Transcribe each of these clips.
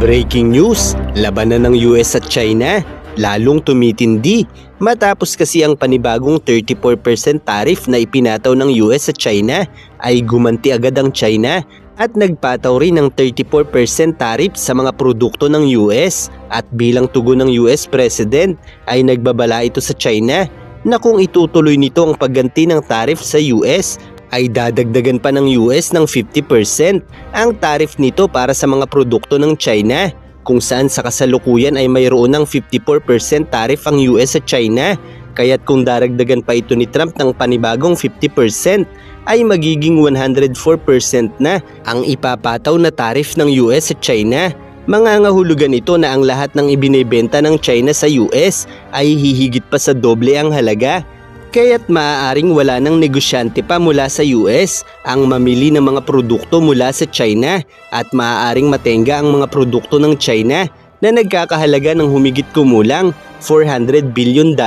Breaking news, labanan ng US at China, lalong tumitindi matapos kasi ang panibagong 34% tariff na ipinataw ng US at China ay gumanti agad ang China at nagpataw rin ng 34% tariff sa mga produkto ng US at bilang tugon ng US President ay nagbabala ito sa China na kung itutuloy nito ang pagganti ng tariff sa US ay dadagdagan pa ng US ng 50% ang tariff nito para sa mga produkto ng China, kung saan sa kasalukuyan ay mayroon ng 54% tariff ang US at China, kaya't kung daragdagan pa ito ni Trump ng panibagong 50% ay magiging 104% na ang ipapataw na tariff ng US at China. Mangangahulugan ito na ang lahat ng ibinebenta ng China sa US ay hihigit pa sa doble ang halaga. Kaya't maaaring wala ng negosyante pa mula sa US ang mamili ng mga produkto mula sa China at maaaring matenga ang mga produkto ng China na nagkakahalaga ng humigit kumulang $400 billion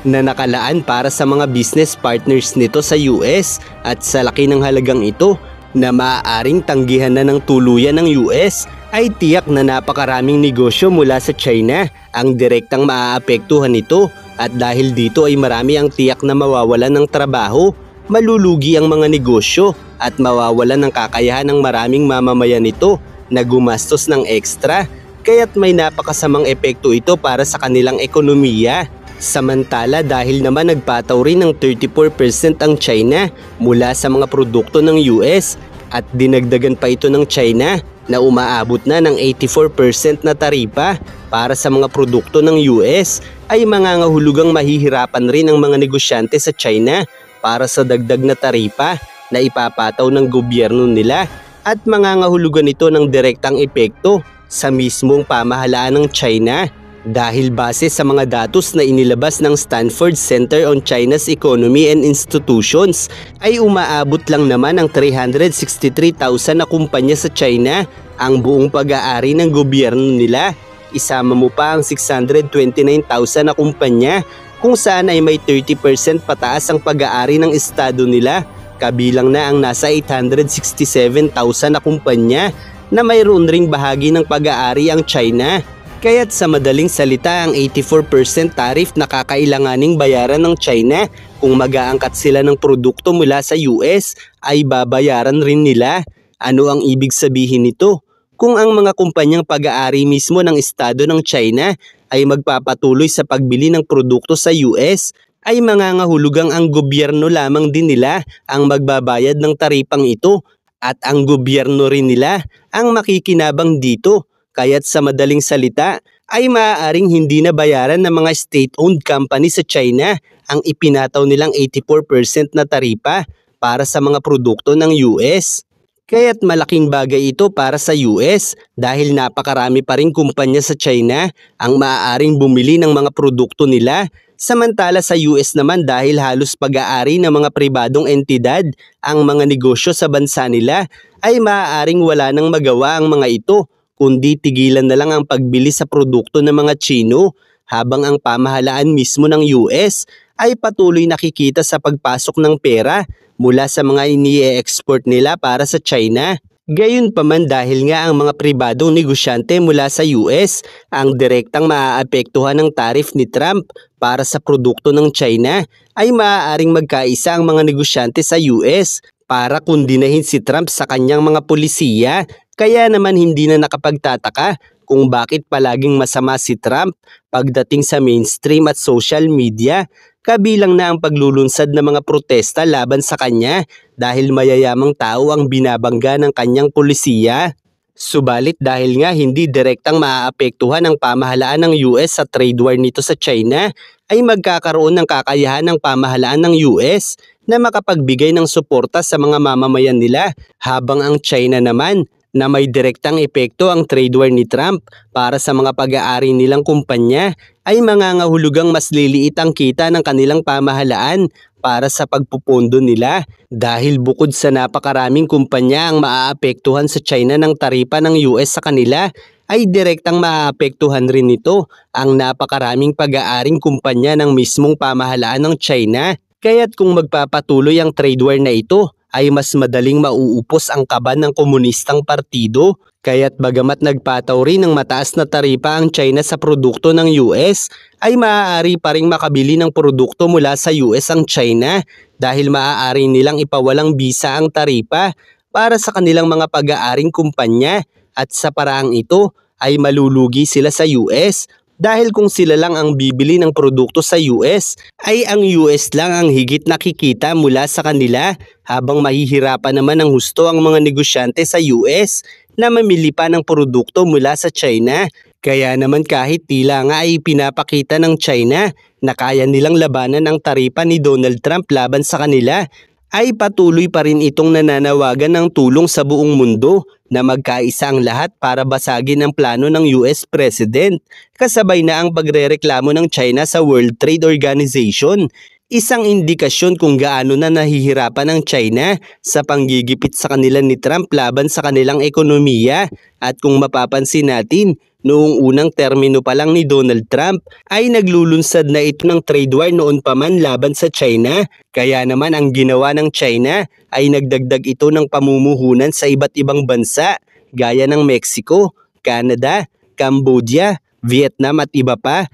na nakalaan para sa mga business partners nito sa US, at sa laki ng halagang ito na maaaring tanggihan na ng tuluyan ng US ay tiyak na napakaraming negosyo mula sa China ang direktang maaapektuhan nito. At dahil dito ay marami ang tiyak na mawawalan ng trabaho, malulugi ang mga negosyo at mawawalan ng kakayahan ng maraming mamamayan nito na gumastos ng ekstra, kaya't may napakasamang epekto ito para sa kanilang ekonomiya. Samantala dahil naman nagpataw rin ng 34% ang China mula sa mga produkto ng US at dinagdagan pa ito ng China na umaabot na ng 84% na taripa para sa mga produkto ng US, ay mangangahulugang mahihirapan rin ang mga negosyante sa China para sa dagdag na taripa na ipapataw ng gobyerno nila, at mangangahulugan ito ng direktang epekto sa mismong pamahalaan ng China. Dahil base sa mga datos na inilabas ng Stanford Center on China's Economy and Institutions ay umaabot lang naman ng 363,000 na kumpanya sa China ang buong pag-aari ng gobyerno nila. Isama mo pa ang 629,000 na kumpanya kung saan ay may 30% pataas ang pag-aari ng estado nila, kabilang na ang nasa 867,000 na kumpanya na mayroon ring bahagi ng pag-aari ang China. Kaya't sa madaling salita, ang 84% tariff na kakailanganing bayaran ng China kung mag-aangkat sila ng produkto mula sa US ay babayaran rin nila. Ano ang ibig sabihin nito? Kung ang mga kumpanyang pag-aari mismo ng estado ng China ay magpapatuloy sa pagbili ng produkto sa US, ay mangangahulugang ang gobyerno lamang din nila ang magbabayad ng taripang ito at ang gobyerno rin nila ang makikinabang dito. Kaya't sa madaling salita ay maaaring hindi na bayaran ng mga state-owned company sa China ang ipinataw nilang 84% na taripa para sa mga produkto ng US. Kaya't malaking bagay ito para sa US dahil napakarami pa rin kumpanya sa China ang maaaring bumili ng mga produkto nila. Samantala sa US naman, dahil halos pag-aari ng mga pribadong entidad ang mga negosyo sa bansa nila, ay maaaring wala nang magawa ang mga ito kundi tigilan na lang ang pagbili sa produkto ng mga Chino, habang ang pamahalaan mismo ng US ay patuloy nakikita sa pagpasok ng pera mula sa mga ini-export nila para sa China. Gayunpaman, dahil nga ang mga pribadong negosyante mula sa US ang direktang maaapektuhan ng tariff ni Trump para sa produkto ng China, ay maaaring magkaisa ang mga negosyante sa US para kundinahin si Trump sa kanyang mga pulisiya. Kaya naman hindi na nakapagtataka kung bakit palaging masama si Trump pagdating sa mainstream at social media, kabilang na ang paglulunsad ng mga protesta laban sa kanya dahil mayayamang tao ang binabangga ng kanyang pulisiya. Subalit dahil nga hindi direktang maaapektuhan ang pamahalaan ng US sa trade war nito sa China, ay magkakaroon ng kakayahan ng pamahalaan ng US na makapagbigay ng suporta sa mga mamamayan nila, habang ang China naman na may direktang epekto ang trade war ni Trump para sa mga pag-aari nilang kumpanya ay mangangahulugang mas liliit ang kita ng kanilang pamahalaan para sa pagpupondo nila, dahil bukod sa napakaraming kumpanya ang maaapektuhan sa China ng taripa ng US sa kanila, ay direktang maaapektuhan rin nito ang napakaraming pag-aaring kumpanya ng mismong pamahalaan ng China. Kaya't kung magpapatuloy ang trade war na ito, ay mas madaling mauupos ang kaban ng komunistang partido. Kaya't bagamat nagpataw rin ng mataas na taripa ang China sa produkto ng US, ay maaari pa ring makabili ng produkto mula sa US ang China dahil maaari nilang ipawalang bisa ang taripa para sa kanilang mga pag-aaring kumpanya at sa paraang ito ay malulugi sila sa US dahil kung sila lang ang bibili ng produkto sa US ay ang US lang ang higit nakikita mula sa kanila habang mahihirapan naman ng husto ang mga negosyante sa US na mamili pa ng produkto mula sa China. Kaya naman kahit tila nga ay pinapakita ng China na kaya nilang labanan ang taripa ni Donald Trump laban sa kanila, ay patuloy pa rin itong nananawagan ng tulong sa buong mundo na magkaisa ang lahat para basagin ang plano ng US President. Kasabay na ang pagrereklamo ng China sa World Trade Organization. Isang indikasyon kung gaano na nahihirapan ang China sa panggigipit sa kanila ni Trump laban sa kanilang ekonomiya. At kung mapapansin natin, noong unang termino pa lang ni Donald Trump ay naglulunsad na ito ng trade war noon pa man laban sa China. Kaya naman ang ginawa ng China ay nagdagdag ito ng pamumuhunan sa iba't ibang bansa gaya ng Mexico, Canada, Cambodia, Vietnam at iba pa.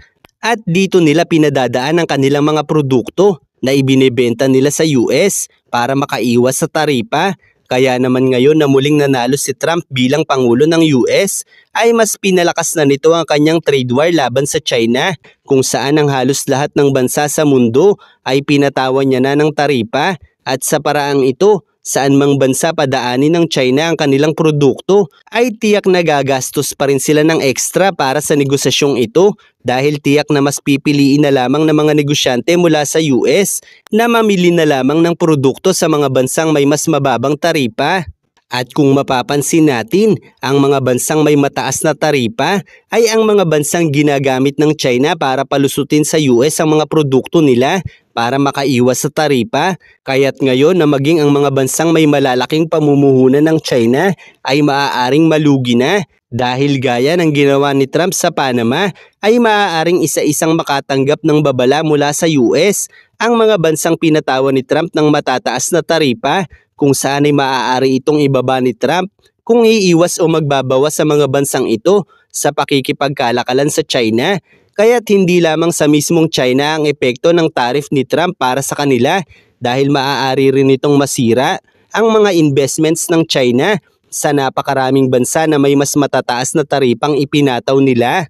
At dito nila pinadadaan ang kanilang mga produkto na ibinebenta nila sa US para makaiwas sa taripa. Kaya naman ngayon na muling nanalo si Trump bilang Pangulo ng US ay mas pinalakas na nito ang kanyang trade war laban sa China kung saan ang halos lahat ng bansa sa mundo ay pinatawan niya na ng taripa at sa paraang ito saan mang bansa padaanin ng China ang kanilang produkto ay tiyak na gagastos pa rin sila ng extra para sa negosasyong ito dahil tiyak na mas pipiliin na lamang ng mga negosyante mula sa US na mamili na lamang ng produkto sa mga bansang may mas mababang taripa. At kung mapapansin natin, ang mga bansang may mataas na taripa ay ang mga bansang ginagamit ng China para palusutin sa US ang mga produkto nila para makaiwas sa taripa. Kaya't ngayon na maging ang mga bansang may malalaking pamumuhunan ng China ay maaaring malugi na dahil gaya ng ginawa ni Trump sa Panama ay maaaring isa-isang makatanggap ng babala mula sa US ang mga bansang pinatawan ni Trump ng matataas na taripa kung saan ay maaari itong ibaba ni Trump kung iiwas o magbabawas sa mga bansang ito sa pakikipagkalakalan sa China. Kaya't hindi lamang sa mismong China ang epekto ng tariff ni Trump para sa kanila dahil maaari rin itong masira ang mga investments ng China sa napakaraming bansa na may mas matataas na taripang ipinataw nila.